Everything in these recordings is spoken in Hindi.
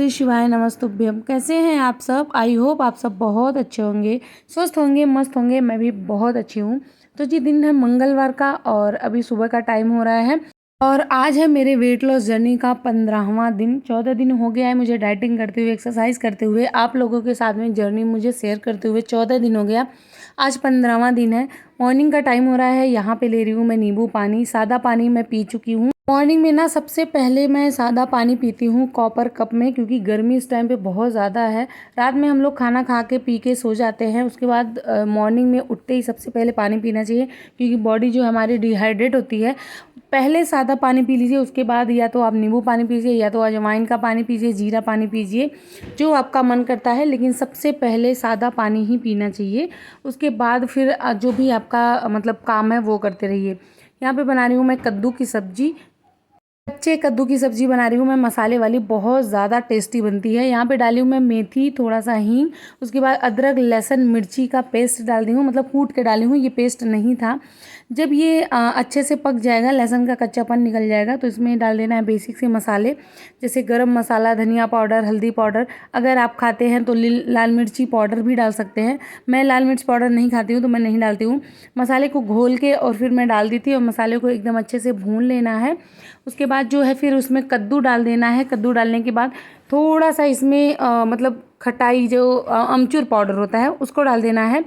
श्री शिवाय नमस्तुभ्यम। कैसे हैं आप सब? आई होप आप सब बहुत अच्छे होंगे, स्वस्थ होंगे, मस्त होंगे। मैं भी बहुत अच्छी हूँ। तो जी दिन है मंगलवार का और अभी सुबह का टाइम हो रहा है और आज है मेरे वेट लॉस जर्नी का 15वां दिन। 14 दिन हो गया है मुझे डाइटिंग करते हुए, एक्सरसाइज करते हुए, आप लोगों के साथ में जर्नी मुझे शेयर करते हुए 14 दिन हो गया। आज 15वां दिन है। मॉर्निंग का टाइम हो रहा है। यहाँ पे ले रही हूँ मैं नींबू पानी। सादा पानी मैं पी चुकी हूँ। मॉर्निंग में ना सबसे पहले मैं सादा पानी पीती हूँ कॉपर कप में, क्योंकि गर्मी इस टाइम पे बहुत ज़्यादा है। रात में हम लोग खाना खा के पी के सो जाते हैं, उसके बाद मॉर्निंग में उठते ही सबसे पहले पानी पीना चाहिए, क्योंकि बॉडी जो हमारी डिहाइड्रेट होती है। पहले सादा पानी पी लीजिए, उसके बाद या तो आप नींबू पानी पीजिए या तो अजवाइन का पानी पीजिए, जीरा पानी पीजिए, जो आपका मन करता है, लेकिन सबसे पहले सादा पानी ही पीना चाहिए। उसके बाद फिर जो भी आपका मतलब काम है वो करते रहिए। यहाँ पे बना रही हूँ मैं कद्दू की सब्जी। कच्चे कद्दू की सब्जी बना रही हूँ मैं, मसाले वाली, बहुत ज़्यादा टेस्टी बनती है। यहाँ पे डाली हूँ मैं मेथी, थोड़ा सा हींग, उसके बाद अदरक लहसुन मिर्ची का पेस्ट डाल दी हूँ, मतलब कूट के डाली हूँ, ये पेस्ट नहीं था। जब ये अच्छे से पक जाएगा, लहसुन का कच्चापन निकल जाएगा, तो इसमें डाल देना है बेसिक से मसाले, जैसे गरम मसाला, धनिया पाउडर, हल्दी पाउडर। अगर आप खाते हैं तो लाल मिर्ची पाउडर भी डाल सकते हैं। मैं लाल मिर्च पाउडर नहीं खाती हूँ तो मैं नहीं डालती हूँ। मसाले को घोल के और फिर मैं डाल दी थी और मसाले को एकदम अच्छे से भून लेना है। उसके बाद जो है फिर उसमें कद्दू डाल देना है। कद्दू डालने के बाद थोड़ा सा इसमें मतलब खटाई जो अमचूर पाउडर होता है उसको डाल देना है।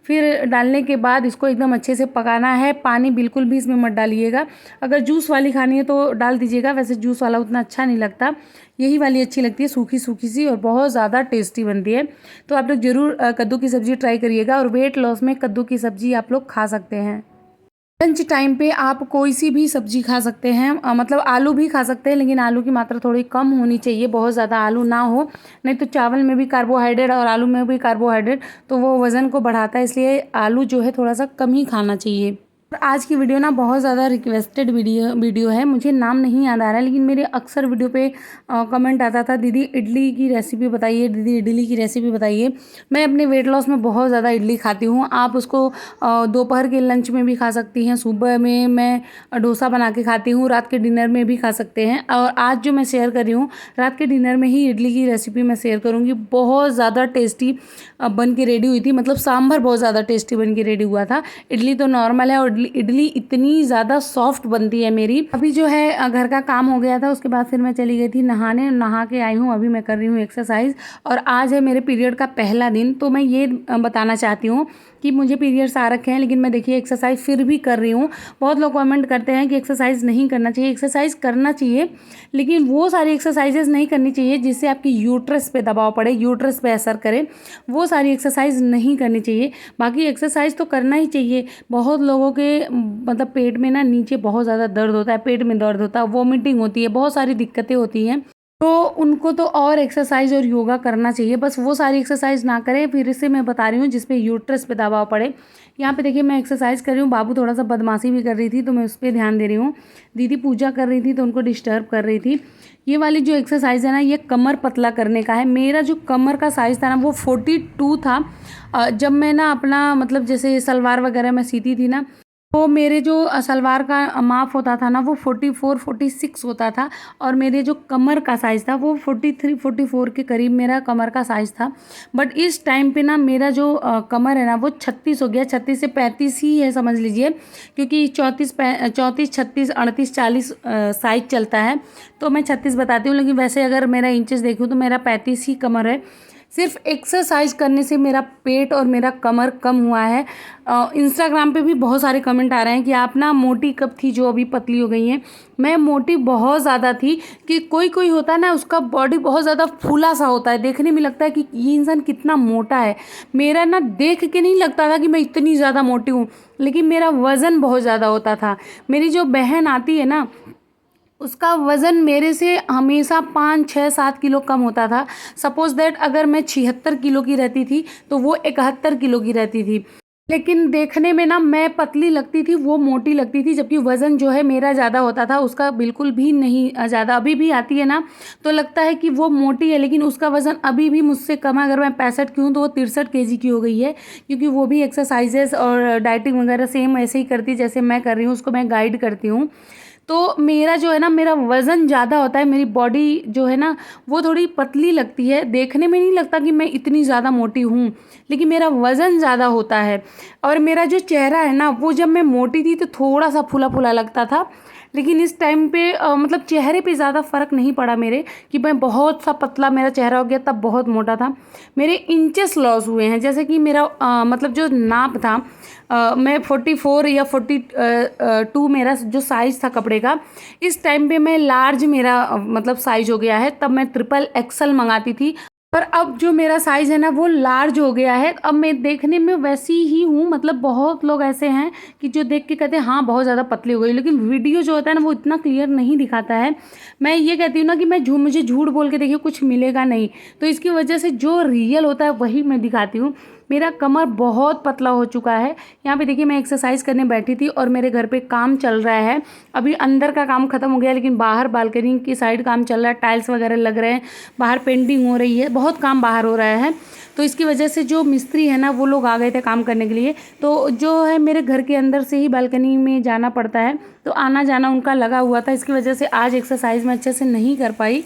फिर डालने के बाद इसको एकदम अच्छे से पकाना है। पानी बिल्कुल भी इसमें मत डालिएगा। अगर जूस वाली खानी है तो डाल दीजिएगा, वैसे जूस वाला उतना अच्छा नहीं लगता, यही वाली अच्छी लगती है, सूखी सूखी सी, और बहुत ज़्यादा टेस्टी बनती है। तो आप लोग ज़रूर कद्दू की सब्ज़ी ट्राई करिएगा और वेट लॉस में कद्दू की सब्ज़ी आप लोग खा सकते हैं। लंच टाइम पे आप कोई सी भी सब्जी खा सकते हैं, मतलब आलू भी खा सकते हैं, लेकिन आलू की मात्रा थोड़ी कम होनी चाहिए, बहुत ज़्यादा आलू ना हो, नहीं तो चावल में भी कार्बोहाइड्रेट और आलू में भी कार्बोहाइड्रेट, तो वो वज़न को बढ़ाता है, इसलिए आलू जो है थोड़ा सा कम ही खाना चाहिए। और आज की वीडियो ना बहुत ज़्यादा रिक्वेस्टेड वीडियो है। मुझे नाम नहीं याद आ रहा है, लेकिन मेरे अक्सर वीडियो पे कमेंट आता था, दीदी इडली की रेसिपी बताइए, दीदी इडली की रेसिपी बताइए। मैं अपने वेट लॉस में बहुत ज़्यादा इडली खाती हूँ। आप उसको दोपहर के लंच में भी खा सकती हैं, सुबह में मैं डोसा बना के खाती हूँ, रात के डिनर में भी खा सकते हैं। और आज जो मैं शेयर कर रही हूँ, रात के डिनर में ही इडली की रेसिपी मैं शेयर करूँगी। बहुत ज़्यादा टेस्टी बन के रेडी हुई थी, मतलब सांभर बहुत ज़्यादा टेस्टी बन के रेडी हुआ था। इडली तो नॉर्मल है और इडली इतनी ज़्यादा सॉफ्ट बनती है मेरी। अभी जो है घर का काम हो गया था, उसके बाद फिर मैं चली गई थी नहाने, नहा के आई हूँ, अभी मैं कर रही हूँ एक्सरसाइज। और आज है मेरे पीरियड का पहला दिन, तो मैं ये बताना चाहती हूँ कि मुझे पीरियड्स आ रखे हैं, लेकिन मैं देखिए एक्सरसाइज फिर भी कर रही हूँ। बहुत लोग कमेंट करते हैं कि एक्सरसाइज नहीं करना चाहिए। एक्सरसाइज करना चाहिए, लेकिन वो सारी एक्सरसाइजेज नहीं करनी चाहिए जिससे आपकी यूट्रस पे दबाव पड़े, यूट्रस पे असर करे, वो सारी एक्सरसाइज नहीं करनी चाहिए। बाकी एक्सरसाइज तो करना ही चाहिए। बहुत लोगों के मतलब पेट में ना नीचे बहुत ज़्यादा दर्द होता है, पेट में दर्द होता है, वॉमिटिंग होती है, बहुत सारी दिक्कतें होती हैं, तो उनको तो और एक्सरसाइज और योगा करना चाहिए। बस वो सारी एक्सरसाइज ना करें। फिर इससे मैं बता रही हूँ जिसपे यूट्रस पे दबाव पड़े। यहाँ पे देखिए मैं एक्सरसाइज कर रही हूँ, बाबू थोड़ा सा बदमाशी भी कर रही थी तो मैं उस पर ध्यान दे रही हूँ। दीदी पूजा कर रही थी तो उनको डिस्टर्ब कर रही थी। ये वाली जो एक्सरसाइज है ना, ये कमर पतला करने का है। मेरा जो कमर का साइज़ था ना वो 42 था। जब मैं ना अपना मतलब जैसे सलवार वगैरह मैं सीती थी ना, तो मेरे जो सलवार का माप होता था ना वो 44 46 होता था, और मेरे जो कमर का साइज़ था वो 43 44 के करीब मेरा कमर का साइज़ था। बट इस टाइम पे ना मेरा जो कमर है ना वो 36 हो गया, 36 से 35 ही है समझ लीजिए, क्योंकि 34 36 38 40 साइज चलता है, तो मैं 36 बताती हूँ, लेकिन वैसे अगर मेरा इंचेस देखूँ तो मेरा 35 ही कमर है। सिर्फ एक्सरसाइज करने से मेरा पेट और मेरा कमर कम हुआ है। इंस्टाग्राम पे भी बहुत सारे कमेंट आ रहे हैं कि आप ना मोटी कब थी जो अभी पतली हो गई हैं। मैं मोटी बहुत ज़्यादा थी, कि कोई कोई होता है ना उसका बॉडी बहुत ज़्यादा फूला सा होता है, देखने में लगता है कि ये इंसान कितना मोटा है। मेरा ना देख के नहीं लगता था कि मैं इतनी ज़्यादा मोटी हूँ, लेकिन मेरा वज़न बहुत ज़्यादा होता था। मेरी जो बहन आती है ना, उसका वज़न मेरे से हमेशा 5 6 7 किलो कम होता था। सपोज़ दैट अगर मैं 76 किलो की रहती थी तो वो 71 किलो की रहती थी। लेकिन देखने में ना मैं पतली लगती थी, वो मोटी लगती थी, जबकि वज़न जो है मेरा ज़्यादा होता था, उसका बिल्कुल भी नहीं ज़्यादा। अभी भी आती है ना तो लगता है कि वो मोटी है, लेकिन उसका वज़न अभी भी मुझसे कम है। अगर मैं 65 की हूँ तो वो 63 केजी की हो गई है, क्योंकि वो भी एक्सरसाइजेस और डाइटिंग वगैरह सेम ऐसे ही करती है जैसे मैं कर रही हूँ, उसको मैं गाइड करती हूँ। तो मेरा जो है ना, मेरा वज़न ज़्यादा होता है, मेरी बॉडी जो है ना वो थोड़ी पतली लगती है। देखने में नहीं लगता कि मैं इतनी ज़्यादा मोटी हूँ, लेकिन मेरा वज़न ज़्यादा होता है। और मेरा जो चेहरा है ना, वो जब मैं मोटी थी तो थोड़ा-सा फूला-फूला लगता था। लेकिन इस टाइम पे मतलब चेहरे पे ज़्यादा फ़र्क नहीं पड़ा मेरे, कि मैं बहुत सा पतला मेरा चेहरा हो गया तब बहुत मोटा था। मेरे इंचेस लॉस हुए हैं, जैसे कि मेरा मतलब जो नाप था, मैं 44 या 42 मेरा जो साइज़ था कपड़े का, इस टाइम पे मैं लार्ज मेरा मतलब साइज़ हो गया है। तब मैं ट्रिपल एक्सल मंगाती थी, पर अब जो मेरा साइज़ है ना वो लार्ज हो गया है। अब मैं देखने में वैसी ही हूँ, मतलब बहुत लोग ऐसे हैं कि जो देख के कहते हैं हाँ बहुत ज़्यादा पतली हो गई, लेकिन वीडियो जो होता है ना वो इतना क्लियर नहीं दिखाता है। मैं ये कहती हूँ ना कि मुझे झूठ बोल के देखिए कुछ मिलेगा नहीं, तो इसकी वजह से जो रियल होता है वही मैं दिखाती हूँ। मेरा कमर बहुत पतला हो चुका है। यहाँ पे देखिए मैं एक्सरसाइज करने बैठी थी और मेरे घर पे काम चल रहा है। अभी अंदर का काम खत्म हो गया, लेकिन बाहर बालकनी की साइड काम चल रहा है, टाइल्स वगैरह लग रहे हैं, बाहर पेंटिंग हो रही है, बहुत काम बाहर हो रहा है। तो इसकी वजह से जो मिस्त्री है ना वो लोग आ गए थे काम करने के लिए, तो जो है मेरे घर के अंदर से ही बालकनी में जाना पड़ता है, तो आना जाना उनका लगा हुआ था। इसकी वजह से आज एक्सरसाइज मैं अच्छे से नहीं कर पाई।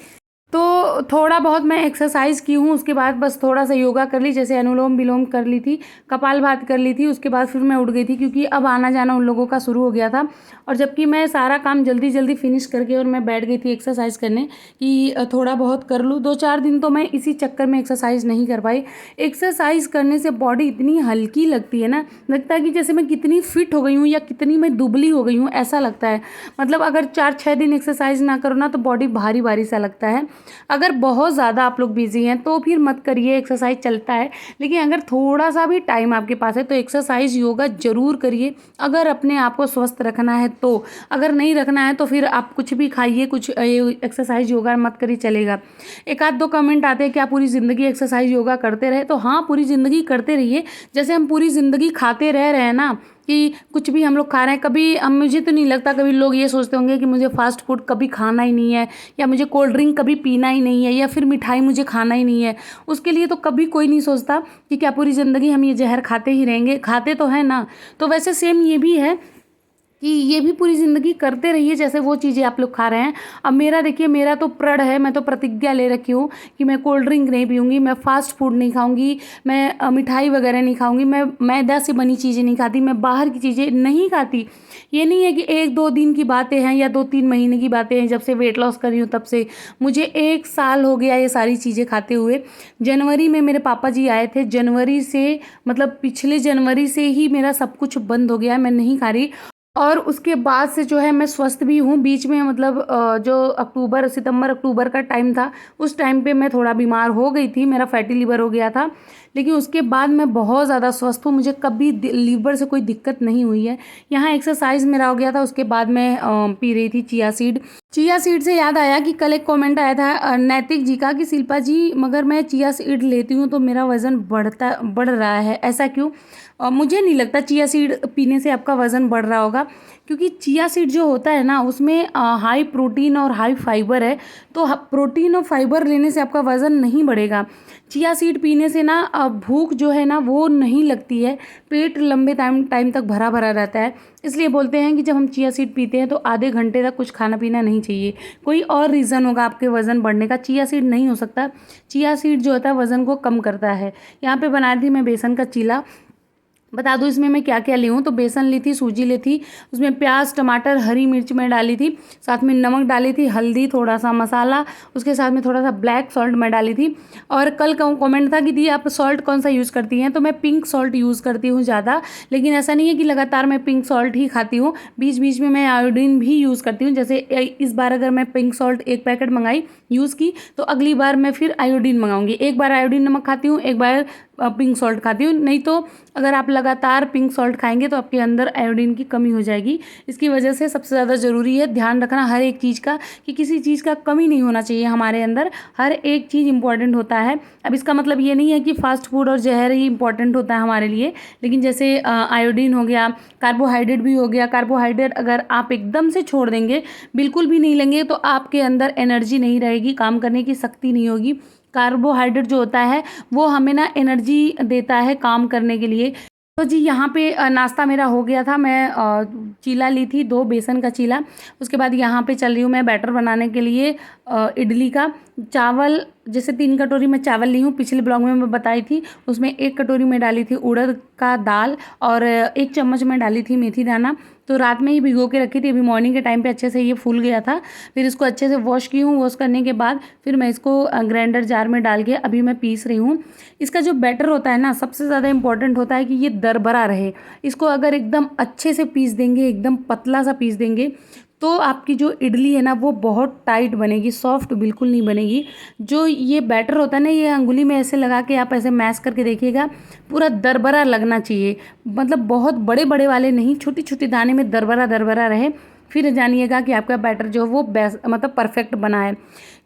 तो थोड़ा बहुत मैं एक्सरसाइज़ की हूँ, उसके बाद बस थोड़ा-सा योगा कर ली, जैसे अनुलोम-विलोम कर ली थी, कपालभाति कर ली थी, उसके बाद फिर मैं उठ गई थी, क्योंकि अब आना-जाना उन लोगों का शुरू हो गया था। और जबकि मैं सारा काम जल्दी-जल्दी फिनिश करके और मैं बैठ गई थी एक्सरसाइज़ करने कि थोड़ा बहुत कर लूँ। 2-4 दिन तो मैं इसी चक्कर में एक्सरसाइज़ नहीं कर पाई। एक्सरसाइज़ करने से बॉडी इतनी हल्की लगती है ना, लगता है कि जैसे मैं कितनी फिट हो गई हूँ या कितनी मैं दुबली हो गई हूँ, ऐसा लगता है। मतलब अगर 4-6 दिन एक्सरसाइज़ ना करो ना तो बॉडी भारी-भारी सा लगता है। अगर बहुत ज़्यादा आप लोग बिज़ी हैं तो फिर मत करिए, एक्सरसाइज चलता है। लेकिन अगर थोड़ा-सा भी टाइम आपके पास है तो एक्सरसाइज, योगा ज़रूर करिए, अगर अपने आप को स्वस्थ रखना है तो। अगर नहीं रखना है तो फिर आप कुछ भी खाइए, कुछ एक्सरसाइज, योगा मत करिए, चलेगा। एक आध 2 कमेंट आते हैं क्या पूरी ज़िंदगी एक्सरसाइज, योगा करते रहे? तो हाँ, पूरी ज़िंदगी करते रहिए। जैसे हम पूरी ज़िंदगी खाते रह रहे हैं ना, कि कुछ भी हम लोग खा रहे हैं, कभी मुझे तो नहीं लगता कभी लोग ये सोचते होंगे कि मुझे फ़ास्ट फूड कभी खाना ही नहीं है, या मुझे कोल्ड ड्रिंक कभी पीना ही नहीं है, या फिर मिठाई मुझे खाना ही नहीं है। उसके लिए तो कभी कोई नहीं सोचता कि क्या पूरी ज़िंदगी हम ये ज़हर खाते ही रहेंगे? खाते तो हैं ना। तो वैसे सेम ये भी है कि ये भी पूरी ज़िंदगी करते रहिए जैसे वो चीज़ें आप लोग खा रहे हैं। अब मेरा देखिए, मेरा तो प्रण है, मैं तो प्रतिज्ञा ले रखी हूँ कि मैं कोल्ड ड्रिंक नहीं पीऊँगी, मैं फ़ास्ट फूड नहीं खाऊँगी, मैं मिठाई वगैरह नहीं खाऊँगी, मैं मैदा से बनी चीज़ें नहीं खाती, मैं बाहर की चीज़ें नहीं खाती। ये नहीं है कि 1-2 दिन की बातें हैं या 2-3 महीने की बातें हैं, जब से वेट लॉस कर रही हूँ तब से। मुझे 1 साल हो गया ये सारी चीज़ें खाते हुए। जनवरी में मेरे पापा जी आए थे, जनवरी से मतलब पिछले जनवरी से ही मेरा सब कुछ बंद हो गया है, मैं नहीं खा रही। और उसके बाद से जो है मैं स्वस्थ भी हूँ। बीच में मतलब जो सितंबर अक्टूबर का टाइम था, उस टाइम पे मैं थोड़ा बीमार हो गई थी, मेरा फैटी लिवर हो गया था। लेकिन उसके बाद मैं बहुत ज़्यादा स्वस्थ हूँ, मुझे कभी लिवर से कोई दिक्कत नहीं हुई है। यहाँ एक्सरसाइज मेरा हो गया था, उसके बाद मैं पी रही थी चिया सीड। चिया सीड से याद आया कि कल एक कमेंट आया था नैतिक जी का कि शिल्पा जी, मगर मैं चिया सीड लेती हूँ तो मेरा वज़न बढ़ रहा है, ऐसा क्यों? मुझे नहीं लगता चिया सीड पीने से आपका वज़न बढ़ रहा होगा, क्योंकि चिया सीड जो होता है ना उसमें हाई प्रोटीन और हाई फाइबर है। तो प्रोटीन और फाइबर लेने से आपका वज़न नहीं बढ़ेगा। चिया सीड पीने से ना भूख जो है ना वो नहीं लगती है, पेट लंबे टाइम टाइम तक भरा भरा रहता है। इसलिए बोलते हैं कि जब हम चिया सीड पीते हैं तो आधे घंटे तक कुछ खाना पीना नहीं चाहिए। कोई और रीज़न होगा आपके वज़न बढ़ने का, चिया सीड नहीं हो सकता। चिया सीड जो होता है वज़न को कम करता है। यहाँ पे बना रही थी मैं बेसन का चीला। बता दूँ इसमें मैं क्या क्या ली हूँ, तो बेसन ली थी, सूजी ली थी, उसमें प्याज, टमाटर, हरी मिर्च मैं डाली थी, साथ में नमक डाली थी, हल्दी, थोड़ा सा मसाला, उसके साथ में थोड़ा सा ब्लैक सॉल्ट मैं डाली थी। और कल का कमेंट था कि दी आप सॉल्ट कौन सा यूज़ करती हैं, तो मैं पिंक सॉल्ट यूज़ करती हूँ ज़्यादा। लेकिन ऐसा नहीं है कि लगातार मैं पिंक सॉल्ट ही खाती हूँ, बीच बीच में मैं आयोडीन भी यूज़ करती हूँ। जैसे इस बार अगर मैं पिंक सॉल्ट 1 पैकेट मंगाई, यूज़ की, तो अगली बार मैं फिर आयोडीन मंगाऊंगी। एक बार आयोडीन नमक खाती हूँ, एक बार पिंक सॉल्ट खाती हूँ। नहीं तो अगर आप लगातार पिंक सॉल्ट खाएंगे तो आपके अंदर आयोडीन की कमी हो जाएगी। इसकी वजह से सबसे ज़्यादा ज़रूरी है ध्यान रखना हर एक चीज़ का, कि किसी चीज़ का कमी नहीं होना चाहिए हमारे अंदर, हर एक चीज़ इंपॉर्टेंट होता है। अब इसका मतलब ये नहीं है कि फास्ट फूड और जहर ही इंपॉर्टेंट होता है हमारे लिए, लेकिन जैसे आयोडीन हो गया, कार्बोहाइड्रेट भी हो गया। कार्बोहाइड्रेट अगर आप एकदम से छोड़ देंगे, बिल्कुल भी नहीं लेंगे, तो आपके अंदर एनर्जी नहीं रहेगी, काम करने की शक्ति नहीं होगी। कार्बोहाइड्रेट जो होता है वो हमें ना एनर्जी देता है काम करने के लिए। तो जी यहाँ पे नाश्ता मेरा हो गया था। मैं चीला ली थी, 2 बेसन का चीला। उसके बाद यहाँ पे चल रही हूँ मैं बैटर बनाने के लिए इडली का। चावल जैसे 3 कटोरी मैं चावल ली हूँ, पिछले ब्लॉग में मैं बताई थी। उसमें 1 कटोरी में डाली थी उड़द का दाल और 1 चम्मच में डाली थी मेथी दाना। तो रात में ही भिगो के रखी थी, अभी मॉर्निंग के टाइम पे अच्छे से ये फूल गया था। फिर इसको अच्छे से वॉश की हूँ। वॉश करने के बाद फिर मैं इसको ग्राइंडर जार में डाल के अभी मैं पीस रही हूँ। इसका जो बैटर होता है ना, सबसे ज़्यादा इंपॉर्टेंट होता है कि ये दरबरा रहे। इसको अगर एकदम अच्छे से पीस देंगे, एकदम पतला सा पीस देंगे, तो आपकी जो इडली है ना वो बहुत टाइट बनेगी, सॉफ्ट बिल्कुल नहीं बनेगी। जो ये बैटर होता है ना, ये अंगुली में ऐसे लगा के आप ऐसे मैश करके देखिएगा, पूरा दरबरा लगना चाहिए। मतलब बहुत बड़े बड़े वाले नहीं, छोटी छोटी दाने में दरबरा दरबरा रहे, फिर जानिएगा कि आपका बैटर जो है वो बेस्ट मतलब परफेक्ट बना है।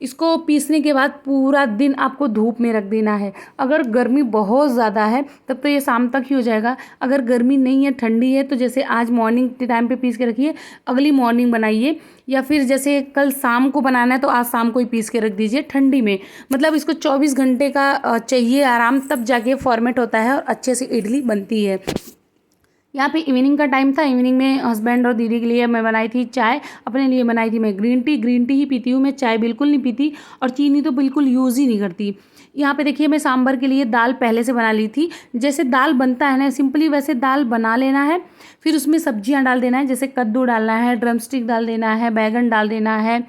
इसको पीसने के बाद पूरा दिन आपको धूप में रख देना है। अगर गर्मी बहुत ज़्यादा है तब तो ये शाम तक ही हो जाएगा। अगर गर्मी नहीं है, ठंडी है, तो जैसे आज मॉर्निंग के टाइम पे पीस के रखिए, अगली मॉर्निंग बनाइए। या फिर जैसे कल शाम को बनाना है तो आज शाम को ही पीस के रख दीजिए ठंडी में। मतलब इसको 24 घंटे का चाहिए आराम, तब जाके फॉर्मेट होता है और अच्छे से इडली बनती है। यहाँ पे इवनिंग का टाइम था। इवनिंग में हस्बैंड और दीदी के लिए मैं बनाई थी चाय, अपने लिए बनाई थी मैं ग्रीन टी। ग्रीन टी ही पीती हूँ मैं, चाय बिल्कुल नहीं पीती और चीनी तो बिल्कुल यूज़ ही नहीं करती। यहाँ पे देखिए मैं सांभर के लिए दाल पहले से बना ली थी। जैसे दाल बनता है ना सिंपली, वैसे दाल बना लेना है। फिर उसमें सब्जियाँ डाल देना है, जैसे कद्दू डालना है, ड्रमस्टिक डाल देना है, बैगन डाल देना है,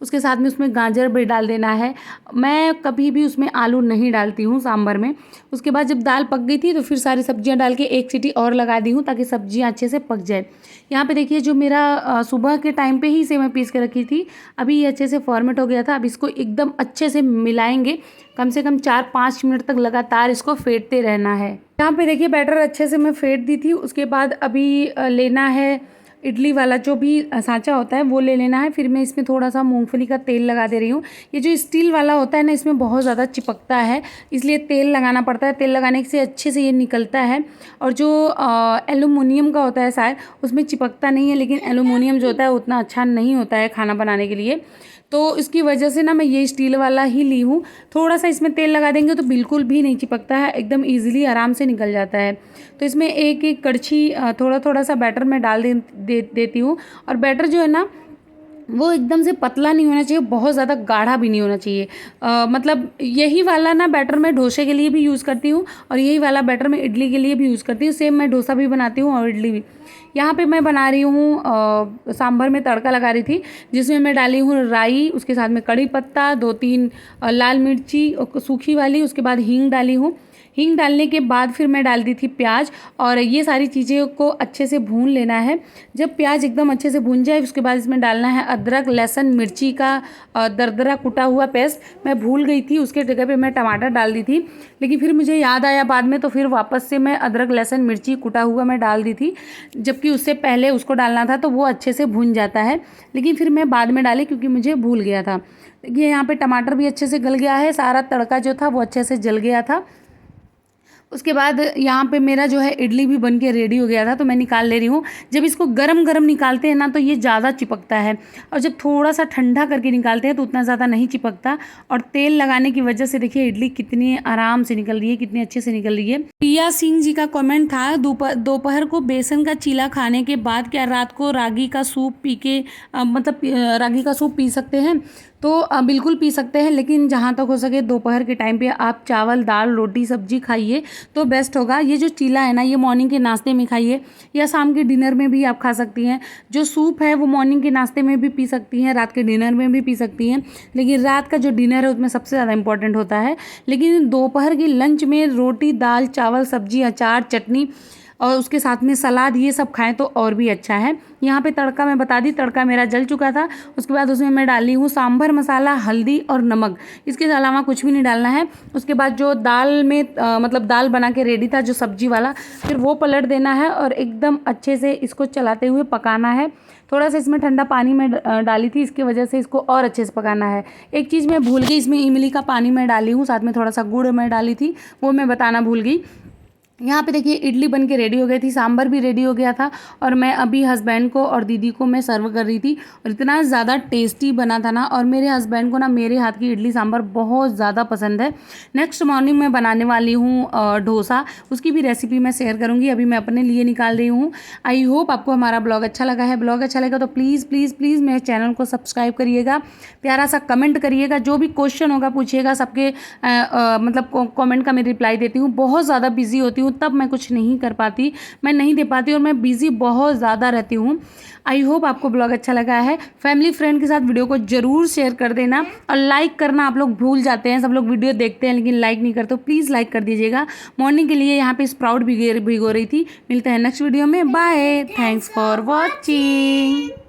उसके साथ में उसमें गाजर भी डाल देना है। मैं कभी भी उसमें आलू नहीं डालती हूँ सांभर में। उसके बाद जब दाल पक गई थी तो फिर सारी सब्जियां डाल के 1 सीटी और लगा दी हूँ ताकि सब्जियां अच्छे से पक जाए। यहाँ पे देखिए जो मेरा सुबह के टाइम पे ही से मैं पीस के रखी थी, अभी ये अच्छे से फॉर्मेट हो गया था। अब इसको एकदम अच्छे से मिलाएंगे, कम से कम 4-5 मिनट तक लगातार इसको फेंटते रहना है। यहाँ पे देखिए बैटर अच्छे से मैं फेंट दी थी। उसके बाद अभी लेना है इडली वाला जो भी सांचा होता है वो ले लेना है। फिर मैं इसमें थोड़ा सा मूंगफली का तेल लगा दे रही हूँ। ये जो स्टील वाला होता है ना, इसमें बहुत ज़्यादा चिपकता है, इसलिए तेल लगाना पड़ता है। तेल लगाने से अच्छे से ये निकलता है। और जो एलुमिनियम का होता है शायद, उसमें चिपकता नहीं है, लेकिन एलुमिनियम जो होता है उतना अच्छा नहीं होता है खाना बनाने के लिए। तो इसकी वजह से ना मैं ये स्टील वाला ही ली हूँ। थोड़ा सा इसमें तेल लगा देंगे तो बिल्कुल भी नहीं चिपकता है, एकदम ईजिली आराम से निकल जाता है। तो इसमें एक एक कड़छी थोड़ा थोड़ा सा बैटर मैं डाल देती हूँ। और बैटर जो है ना वो एकदम से पतला नहीं होना चाहिए, बहुत ज़्यादा गाढ़ा भी नहीं होना चाहिए। मतलब यही वाला ना बैटर मैं डोसे के लिए भी यूज़ करती हूँ और यही वाला बैटर मैं इडली के लिए भी यूज़ करती हूँ। सेम मैं डोसा भी बनाती हूँ और इडली भी। यहाँ पे मैं बना रही हूँ सांभर में तड़का लगा रही थी, जिसमें मैं डाली हूँ राई, उसके साथ में कड़ी पत्ता, 2-3 लाल मिर्ची सूखी वाली, उसके बाद हींग डाली हूँ। हींग डालने के बाद फिर मैं डाल दी थी प्याज, और ये सारी चीज़ें को अच्छे से भून लेना है। जब प्याज एकदम अच्छे से भून जाए उसके बाद इसमें डालना है अदरक लहसुन मिर्ची का दरदरा कुटा हुआ पेस्ट। मैं भूल गई थी, उसके जगह पे मैं टमाटर डाल दी थी, लेकिन फिर मुझे याद आया बाद में, तो फिर वापस से मैं अदरक लहसुन मिर्ची कुटा हुआ मैं डाल दी थी, जबकि उससे पहले उसको डालना था, तो वो अच्छे से भून जाता है। लेकिन फिर मैं बाद में डाली क्योंकि मुझे भूल गया था। देखिए यहाँ पे टमाटर भी अच्छे से गल गया है, सारा तड़का जो था वो अच्छे से जल गया था। उसके बाद यहाँ पे मेरा जो है इडली भी बन के रेडी हो गया था, तो मैं निकाल ले रही हूँ। जब इसको गरम गरम निकालते हैं ना तो ये ज़्यादा चिपकता है, और जब थोड़ा सा ठंडा करके निकालते हैं तो उतना ज़्यादा नहीं चिपकता। और तेल लगाने की वजह से देखिए इडली कितनी आराम से निकल रही है, कितनी अच्छे से निकल रही है। प्रिया सिंह जी का कमेंट था, दोपहर को बेसन का चीला खाने के बाद क्या रात को रागी का सूप पी के मतलब रागी का सूप पी सकते हैं? तो बिल्कुल पी सकते हैं, लेकिन जहाँ तक हो सके दोपहर के टाइम पे आप चावल दाल रोटी सब्जी खाइए तो बेस्ट होगा। ये जो चीला है ना, ये मॉर्निंग के नाश्ते में खाइए या शाम के डिनर में भी आप खा सकती हैं। जो सूप है वो मॉर्निंग के नाश्ते में भी पी सकती हैं, रात के डिनर में भी पी सकती हैं, लेकिन रात का जो डिनर है उसमें सबसे ज़्यादा इंपॉर्टेंट होता है। लेकिन दोपहर की लंच में रोटी दाल चावल सब्जी अचार चटनी और उसके साथ में सलाद, ये सब खाएं तो और भी अच्छा है। यहाँ पे तड़का मैं बता दी, तड़का मेरा जल चुका था। उसके बाद उसमें मैं डाली हूँ सांभर मसाला, हल्दी और नमक, इसके अलावा कुछ भी नहीं डालना है। उसके बाद जो दाल में मतलब दाल बना के रेडी था जो सब्जी वाला, फिर वो पलट देना है और एकदम अच्छे से इसको चलाते हुए पकाना है। थोड़ा सा इसमें ठंडा पानी में डाली थी, इसकी वजह से इसको और अच्छे से पकाना है। एक चीज़ मैं भूल गई, इसमें इमली का पानी मैं डाली हूँ, साथ में थोड़ा सा गुड़ मैं डाली थी, वो मैं बताना भूल गई। यहाँ पे देखिए इडली बन के रेडी हो गई थी, सांभर भी रेडी हो गया था और मैं अभी हस्बैंड को और दीदी को मैं सर्व कर रही थी और इतना ज़्यादा टेस्टी बना था ना। और मेरे हस्बैंड को ना मेरे हाथ की इडली सांभर बहुत ज़्यादा पसंद है। नेक्स्ट मॉर्निंग मैं बनाने वाली हूँ डोसा, उसकी भी रेसिपी मैं शेयर करूँगी। अभी मैं अपने लिए निकाल रही हूँ। आई होप आपको हमारा ब्लॉग अच्छा लगा है। ब्लॉग अच्छा लगा तो प्लीज़ प्लीज़ प्लीज़ मेरे चैनल को सब्सक्राइब करिएगा, प्यारा सा कमेंट करिएगा, जो भी क्वेश्चन होगा पूछिएगा। सबके मतलब कमेंट का मैं रिप्लाई देती हूँ। बहुत ज़्यादा बिजी होती हूँ तब मैं कुछ नहीं कर पाती, मैं नहीं दे पाती और मैं बिज़ी बहुत ज़्यादा रहती हूँ। आई होप आपको ब्लॉग अच्छा लगा है। फैमिली फ्रेंड के साथ वीडियो को ज़रूर शेयर कर देना और लाइक करना आप लोग भूल जाते हैं। सब लोग वीडियो देखते हैं लेकिन लाइक नहीं करते, तो प्लीज़ लाइक कर दीजिएगा। मॉर्निंग के लिए यहाँ पे स्प्राउट भिगो रही थी। मिलते हैं नेक्स्ट वीडियो में। Bye, thanks for watching.